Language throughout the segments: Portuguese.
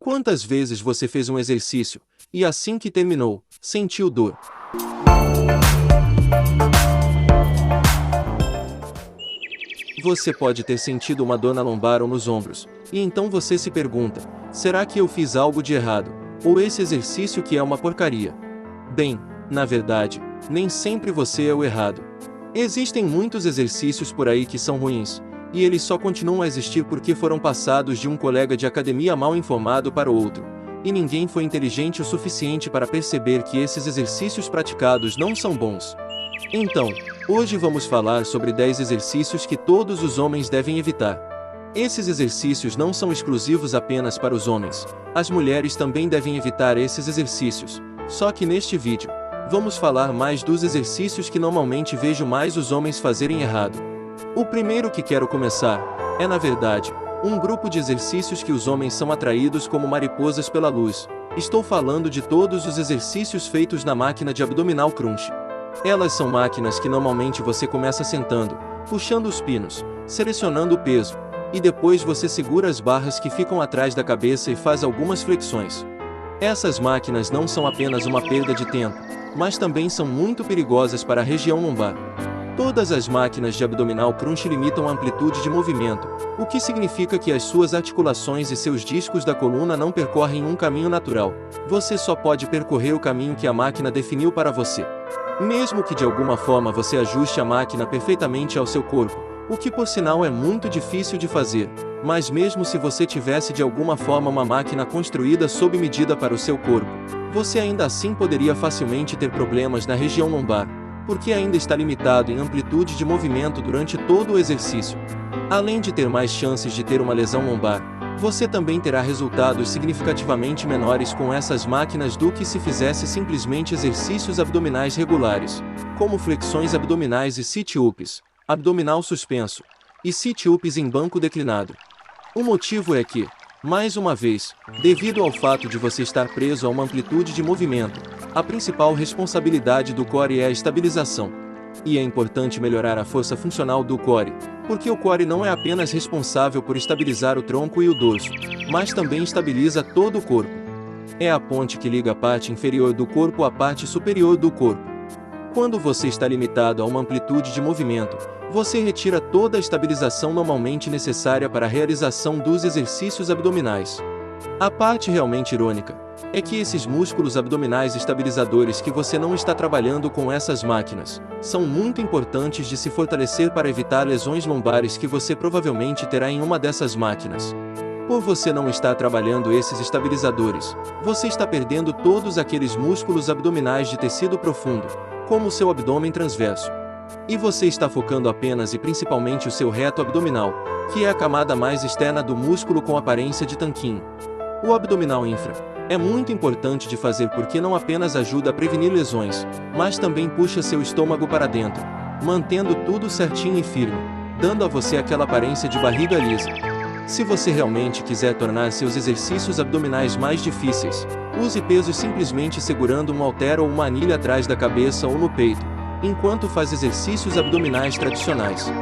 Quantas vezes você fez um exercício, e assim que terminou, sentiu dor? Você pode ter sentido uma dor na lombar ou nos ombros, e então você se pergunta, será que eu fiz algo de errado? Ou esse exercício que é uma porcaria? Bem, na verdade, nem sempre você é o errado. Existem muitos exercícios por aí que são ruins, e eles só continuam a existir porque foram passados de um colega de academia mal informado para o outro, e ninguém foi inteligente o suficiente para perceber que esses exercícios praticados não são bons. Então, hoje vamos falar sobre 10 exercícios que todos os homens devem evitar. Esses exercícios não são exclusivos apenas para os homens, as mulheres também devem evitar esses exercícios, só que neste vídeo, vamos falar mais dos exercícios que normalmente vejo mais os homens fazerem errado. O primeiro que quero começar, é na verdade, um grupo de exercícios que os homens são atraídos como mariposas pela luz. Estou falando de todos os exercícios feitos na máquina de abdominal crunch. Elas são máquinas que normalmente você começa sentando, puxando os pinos, selecionando o peso, e depois você segura as barras que ficam atrás da cabeça e faz algumas flexões. Essas máquinas não são apenas uma perda de tempo, mas também são muito perigosas para a região lombar. Todas as máquinas de abdominal crunch limitam a amplitude de movimento, o que significa que as suas articulações e seus discos da coluna não percorrem um caminho natural. Você só pode percorrer o caminho que a máquina definiu para você. Mesmo que de alguma forma você ajuste a máquina perfeitamente ao seu corpo, o que por sinal é muito difícil de fazer, mas mesmo se você tivesse de alguma forma uma máquina construída sob medida para o seu corpo, você ainda assim poderia facilmente ter problemas na região lombar, porque ainda está limitado em amplitude de movimento durante todo o exercício. Além de ter mais chances de ter uma lesão lombar, você também terá resultados significativamente menores com essas máquinas do que se fizesse simplesmente exercícios abdominais regulares, como flexões abdominais e sit-ups, abdominal suspenso, e sit-ups em banco declinado. O motivo é que, mais uma vez, devido ao fato de você estar preso a uma amplitude de movimento, a principal responsabilidade do core é a estabilização. E é importante melhorar a força funcional do core, porque o core não é apenas responsável por estabilizar o tronco e o dorso, mas também estabiliza todo o corpo. É a ponte que liga a parte inferior do corpo à parte superior do corpo. Quando você está limitado a uma amplitude de movimento, você retira toda a estabilização normalmente necessária para a realização dos exercícios abdominais. A parte realmente irônica é que esses músculos abdominais estabilizadores que você não está trabalhando com essas máquinas são muito importantes de se fortalecer para evitar lesões lombares que você provavelmente terá em uma dessas máquinas. Por você não estar trabalhando esses estabilizadores, você está perdendo todos aqueles músculos abdominais de tecido profundo, como o seu abdômen transverso. E você está focando apenas e principalmente o seu reto abdominal, que é a camada mais externa do músculo com aparência de tanquinho. O abdominal infra é muito importante de fazer porque não apenas ajuda a prevenir lesões, mas também puxa seu estômago para dentro, mantendo tudo certinho e firme, dando a você aquela aparência de barriga lisa. Se você realmente quiser tornar seus exercícios abdominais mais difíceis, use pesos simplesmente segurando um halter ou uma anilha atrás da cabeça ou no peito, enquanto faz exercícios abdominais tradicionais.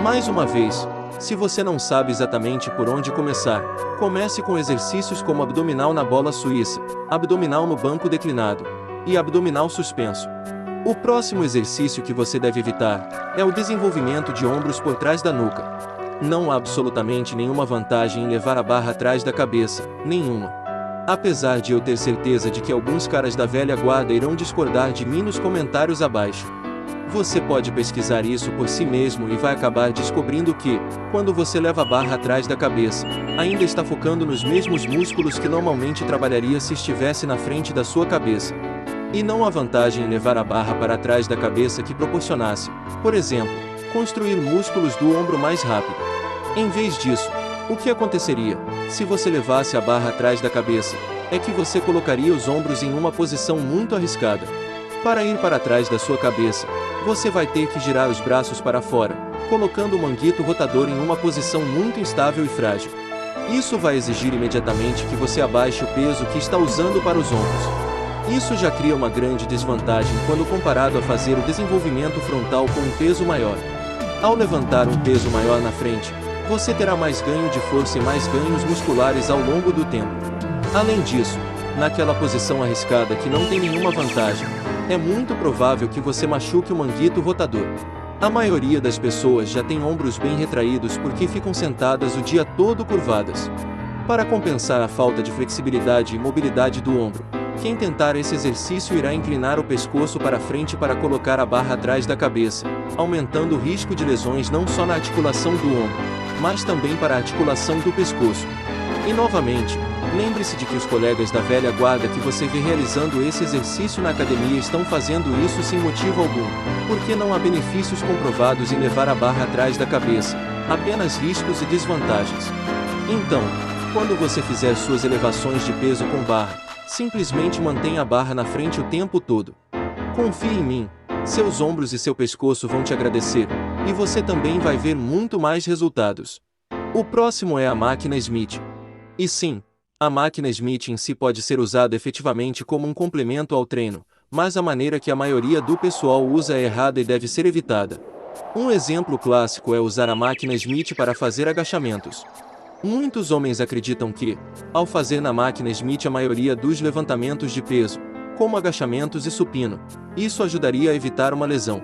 Mais uma vez, se você não sabe exatamente por onde começar, comece com exercícios como abdominal na bola suíça, abdominal no banco declinado e abdominal suspenso. O próximo exercício que você deve evitar é o desenvolvimento de ombros por trás da nuca. Não há absolutamente nenhuma vantagem em levar a barra atrás da cabeça, nenhuma. Apesar de eu ter certeza de que alguns caras da velha guarda irão discordar de mim nos comentários abaixo. Você pode pesquisar isso por si mesmo e vai acabar descobrindo que, quando você leva a barra atrás da cabeça, ainda está focando nos mesmos músculos que normalmente trabalharia se estivesse na frente da sua cabeça. E não há vantagem em levar a barra para trás da cabeça que proporcionasse, por exemplo, construir músculos do ombro mais rápido. Em vez disso, o que aconteceria, se você levasse a barra atrás da cabeça, é que você colocaria os ombros em uma posição muito arriscada. Para ir para trás da sua cabeça, você vai ter que girar os braços para fora, colocando o manguito rotador em uma posição muito instável e frágil. Isso vai exigir imediatamente que você abaixe o peso que está usando para os ombros. Isso já cria uma grande desvantagem quando comparado a fazer o desenvolvimento frontal com um peso maior. Ao levantar um peso maior na frente, você terá mais ganho de força e mais ganhos musculares ao longo do tempo. Além disso, naquela posição arriscada que não tem nenhuma vantagem, é muito provável que você machuque o manguito rotador. A maioria das pessoas já tem ombros bem retraídos porque ficam sentadas o dia todo curvadas. Para compensar a falta de flexibilidade e mobilidade do ombro, quem tentar esse exercício irá inclinar o pescoço para frente para colocar a barra atrás da cabeça, aumentando o risco de lesões não só na articulação do ombro, mas também para a articulação do pescoço. E novamente, lembre-se de que os colegas da velha guarda que você vê realizando esse exercício na academia estão fazendo isso sem motivo algum, porque não há benefícios comprovados em levar a barra atrás da cabeça, apenas riscos e desvantagens. Então, quando você fizer suas elevações de peso com barra, simplesmente mantenha a barra na frente o tempo todo. Confie em mim, seus ombros e seu pescoço vão te agradecer, e você também vai ver muito mais resultados. O próximo é a máquina Smith. E sim, a máquina Smith em si pode ser usada efetivamente como um complemento ao treino, mas a maneira que a maioria do pessoal usa é errada e deve ser evitada. Um exemplo clássico é usar a máquina Smith para fazer agachamentos. Muitos homens acreditam que, ao fazer na máquina Smith a maioria dos levantamentos de peso, como agachamentos e supino, isso ajudaria a evitar uma lesão.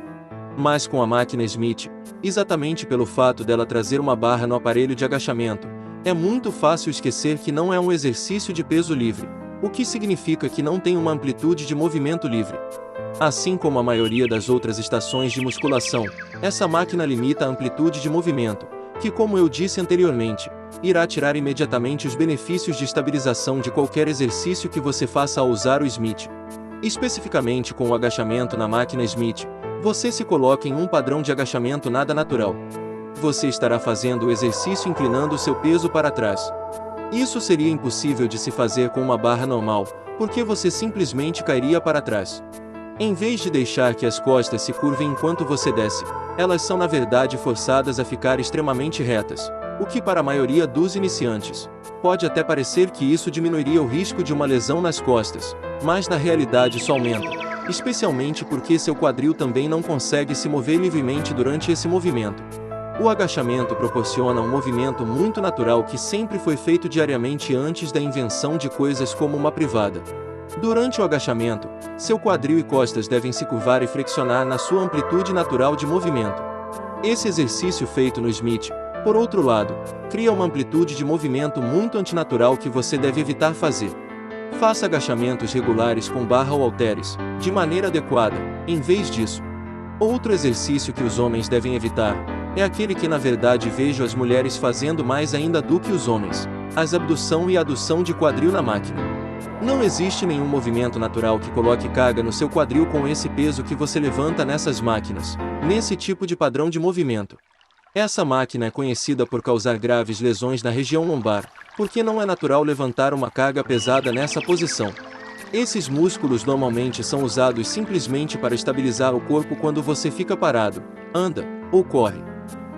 Mas com a máquina Smith, exatamente pelo fato dela trazer uma barra no aparelho de agachamento, é muito fácil esquecer que não é um exercício de peso livre, o que significa que não tem uma amplitude de movimento livre. Assim como a maioria das outras estações de musculação, essa máquina limita a amplitude de movimento, que, como eu disse anteriormente, irá tirar imediatamente os benefícios de estabilização de qualquer exercício que você faça ao usar o Smith. Especificamente com o agachamento na máquina Smith, você se coloca em um padrão de agachamento nada natural. Você estará fazendo o exercício inclinando seu peso para trás. Isso seria impossível de se fazer com uma barra normal, porque você simplesmente cairia para trás. Em vez de deixar que as costas se curvem enquanto você desce, elas são na verdade forçadas a ficar extremamente retas, o que para a maioria dos iniciantes, pode até parecer que isso diminuiria o risco de uma lesão nas costas, mas na realidade isso aumenta, especialmente porque seu quadril também não consegue se mover livremente durante esse movimento. O agachamento proporciona um movimento muito natural que sempre foi feito diariamente antes da invenção de coisas como uma privada. Durante o agachamento, seu quadril e costas devem se curvar e flexionar na sua amplitude natural de movimento. Esse exercício feito no Smith, por outro lado, cria uma amplitude de movimento muito antinatural que você deve evitar fazer. Faça agachamentos regulares com barra ou halteres, de maneira adequada, em vez disso. Outro exercício que os homens devem evitar é aquele que na verdade vejo as mulheres fazendo mais ainda do que os homens: as abdução e adução de quadril na máquina. Não existe nenhum movimento natural que coloque carga no seu quadril com esse peso que você levanta nessas máquinas, nesse tipo de padrão de movimento. Essa máquina é conhecida por causar graves lesões na região lombar, porque não é natural levantar uma carga pesada nessa posição. Esses músculos normalmente são usados simplesmente para estabilizar o corpo quando você fica parado, anda ou corre.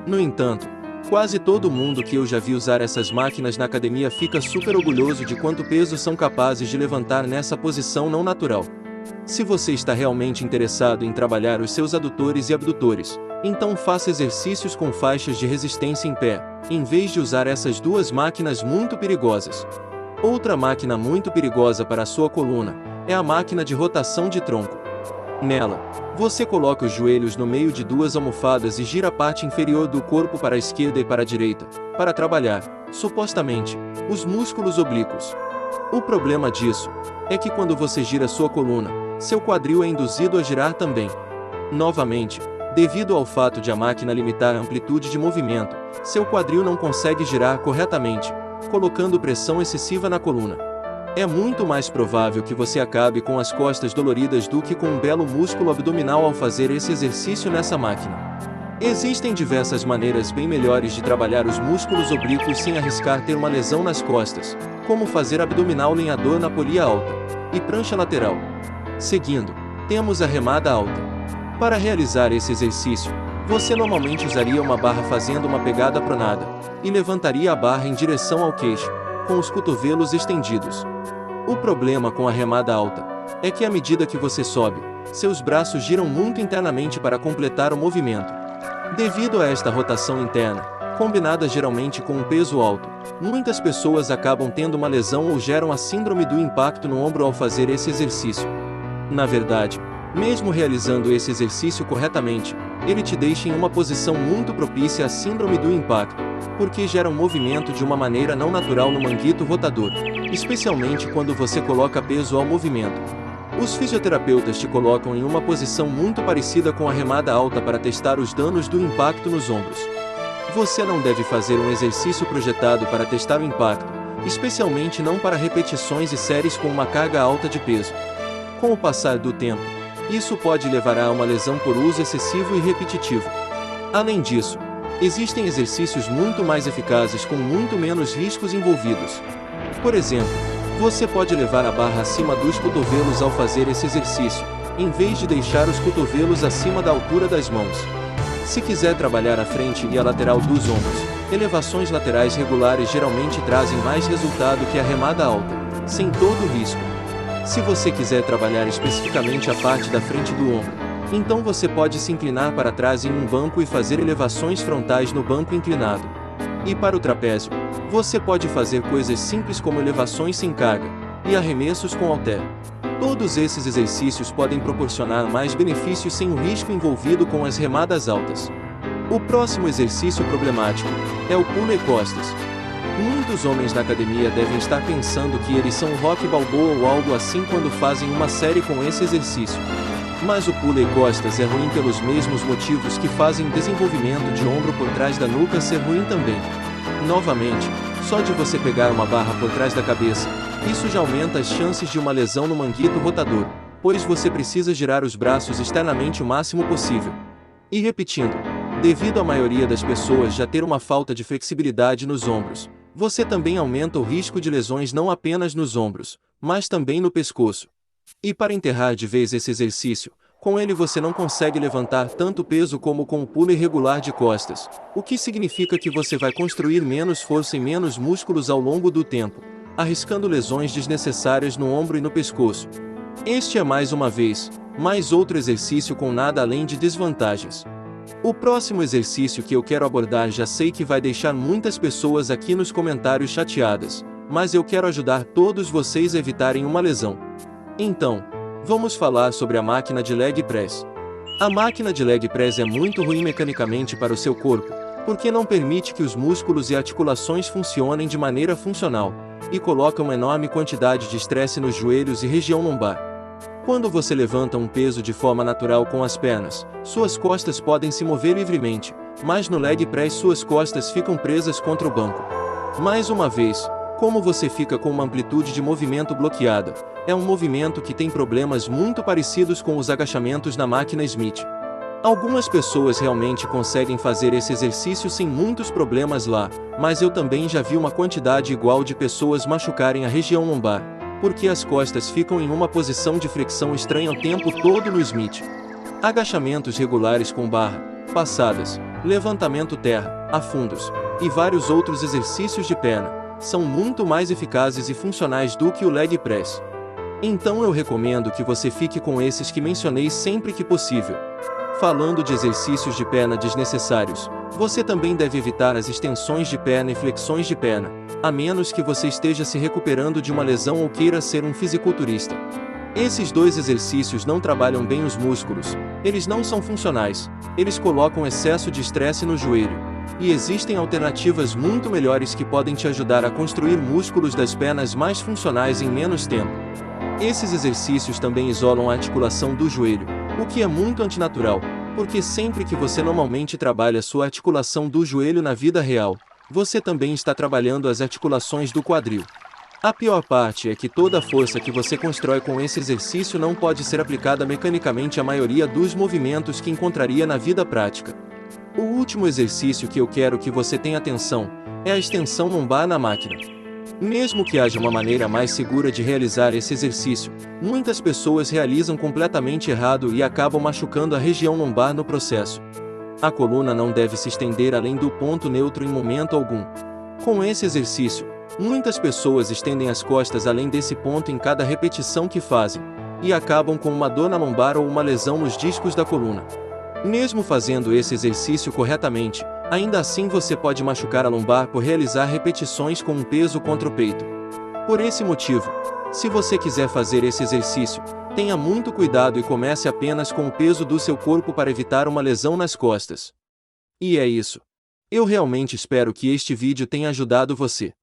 No entanto, quase todo mundo que eu já vi usar essas máquinas na academia fica super orgulhoso de quanto peso são capazes de levantar nessa posição não natural. Se você está realmente interessado em trabalhar os seus adutores e abdutores, então faça exercícios com faixas de resistência em pé, em vez de usar essas duas máquinas muito perigosas. Outra máquina muito perigosa para a sua coluna é a máquina de rotação de tronco. Nela, você coloca os joelhos no meio de duas almofadas e gira a parte inferior do corpo para a esquerda e para a direita, para trabalhar, supostamente, os músculos oblíquos. O problema disso é que quando você gira sua coluna, seu quadril é induzido a girar também. Novamente, devido ao fato de a máquina limitar a amplitude de movimento, seu quadril não consegue girar corretamente, colocando pressão excessiva na coluna. É muito mais provável que você acabe com as costas doloridas do que com um belo músculo abdominal ao fazer esse exercício nessa máquina. Existem diversas maneiras bem melhores de trabalhar os músculos oblíquos sem arriscar ter uma lesão nas costas, como fazer abdominal lenhador na polia alta e prancha lateral. Seguindo, temos a remada alta. Para realizar esse exercício, você normalmente usaria uma barra fazendo uma pegada pronada e levantaria a barra em direção ao queixo, com os cotovelos estendidos. O problema com a remada alta é que à medida que você sobe, seus braços giram muito internamente para completar o movimento. Devido a esta rotação interna, Combinada geralmente com um peso alto, muitas pessoas acabam tendo uma lesão ou geram a síndrome do impacto no ombro ao fazer esse exercício. Na verdade, mesmo realizando esse exercício corretamente, ele te deixa em uma posição muito propícia à síndrome do impacto, porque gera um movimento de uma maneira não natural no manguito rotador, especialmente quando você coloca peso ao movimento. Os fisioterapeutas te colocam em uma posição muito parecida com a remada alta para testar os danos do impacto nos ombros. Você não deve fazer um exercício projetado para testar o impacto, especialmente não para repetições e séries com uma carga alta de peso. Com o passar do tempo, isso pode levar a uma lesão por uso excessivo e repetitivo. Além disso, existem exercícios muito mais eficazes com muito menos riscos envolvidos. Por exemplo, você pode levar a barra acima dos cotovelos ao fazer esse exercício, em vez de deixar os cotovelos acima da altura das mãos. Se quiser trabalhar a frente e a lateral dos ombros, elevações laterais regulares geralmente trazem mais resultado que a remada alta, sem todo o risco. Se você quiser trabalhar especificamente a parte da frente do ombro, então você pode se inclinar para trás em um banco e fazer elevações frontais no banco inclinado. E para o trapézio, você pode fazer coisas simples como elevações sem carga e arremessos com halter. Todos esses exercícios podem proporcionar mais benefícios sem o risco envolvido com as remadas altas. O próximo exercício problemático é o pulley costas. Muitos homens na academia devem estar pensando que eles são Rocky Balboa ou algo assim quando fazem uma série com esse exercício. Mas o pulley costas é ruim pelos mesmos motivos que fazem o desenvolvimento de ombro por trás da nuca ser ruim também. Novamente, só de você pegar uma barra por trás da cabeça, isso já aumenta as chances de uma lesão no manguito rotador, pois você precisa girar os braços externamente o máximo possível. E repetindo, devido à maioria das pessoas já ter uma falta de flexibilidade nos ombros, você também aumenta o risco de lesões não apenas nos ombros, mas também no pescoço. E para enterrar de vez esse exercício, com ele você não consegue levantar tanto peso como com o pulley regular de costas, o que significa que você vai construir menos força e menos músculos ao longo do tempo, arriscando lesões desnecessárias no ombro e no pescoço. Este é mais uma vez, mais outro exercício com nada além de desvantagens. O próximo exercício que eu quero abordar já sei que vai deixar muitas pessoas aqui nos comentários chateadas, mas eu quero ajudar todos vocês a evitarem uma lesão. Então, vamos falar sobre a máquina de leg press. A máquina de leg press é muito ruim mecanicamente para o seu corpo, porque não permite que os músculos e articulações funcionem de maneira funcional, e coloca uma enorme quantidade de estresse nos joelhos e região lombar. Quando você levanta um peso de forma natural com as pernas, suas costas podem se mover livremente, mas no leg press suas costas ficam presas contra o banco. Mais uma vez, como você fica com uma amplitude de movimento bloqueada, é um movimento que tem problemas muito parecidos com os agachamentos na máquina Smith. Algumas pessoas realmente conseguem fazer esse exercício sem muitos problemas lá, mas eu também já vi uma quantidade igual de pessoas machucarem a região lombar, porque as costas ficam em uma posição de flexão estranha o tempo todo no Smith. Agachamentos regulares com barra, passadas, levantamento terra, afundos, e vários outros exercícios de perna, são muito mais eficazes e funcionais do que o leg press. Então eu recomendo que você fique com esses que mencionei sempre que possível. Falando de exercícios de perna desnecessários, você também deve evitar as extensões de perna e flexões de perna, a menos que você esteja se recuperando de uma lesão ou queira ser um fisiculturista. Esses dois exercícios não trabalham bem os músculos, eles não são funcionais, eles colocam excesso de estresse no joelho, e existem alternativas muito melhores que podem te ajudar a construir músculos das pernas mais funcionais em menos tempo. Esses exercícios também isolam a articulação do joelho, o que é muito antinatural, porque sempre que você normalmente trabalha sua articulação do joelho na vida real, você também está trabalhando as articulações do quadril. A pior parte é que toda a força que você constrói com esse exercício não pode ser aplicada mecanicamente à maioria dos movimentos que encontraria na vida prática. O último exercício que eu quero que você tenha atenção é a extensão lombar na máquina. Mesmo que haja uma maneira mais segura de realizar esse exercício, muitas pessoas realizam completamente errado e acabam machucando a região lombar no processo. A coluna não deve se estender além do ponto neutro em momento algum. Com esse exercício, muitas pessoas estendem as costas além desse ponto em cada repetição que fazem, e acabam com uma dor na lombar ou uma lesão nos discos da coluna. Mesmo fazendo esse exercício corretamente, Ainda assim você pode machucar a lombar por realizar repetições com um peso contra o peito. Por esse motivo, se você quiser fazer esse exercício, tenha muito cuidado e comece apenas com o peso do seu corpo para evitar uma lesão nas costas. E é isso. Eu realmente espero que este vídeo tenha ajudado você.